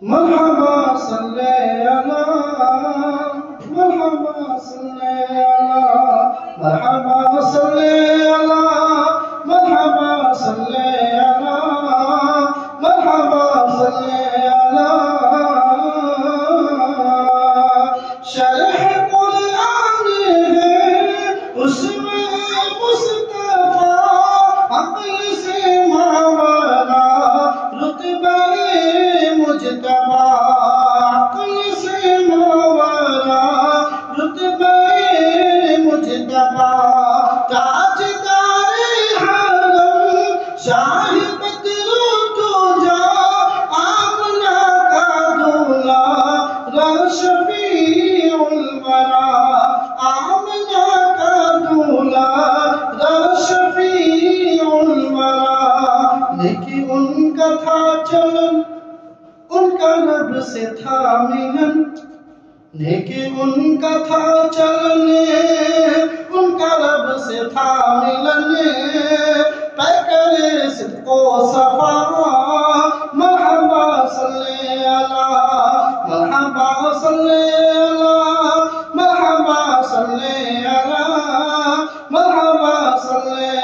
مرحبا صلی اللہ مرحبا صلی اللہ مرحبا صلی اللہ مرحبا صلی اللہ مرحبا صلی اللہ شرح قرآن ہے اس میں مصطفیٰ عقل سے ماورا رتبہ مجتبی عقل سے ماورا رتبہ مجتبی تاجدار حرم شاہ بدر تجا آمنہ کا دولہ شفیع الورا آمنہ کا دولہ شفیع الورا لیکن ان کا تھا چلن ان کا رب سے تھا ملن لیکن ان کا تھا چلن ان کا رب سے تھا ملن پیکر صدق و صفا مرحبا صلی اللہ مرحبا صلی اللہ مرحبا صلی اللہ مرحبا صلی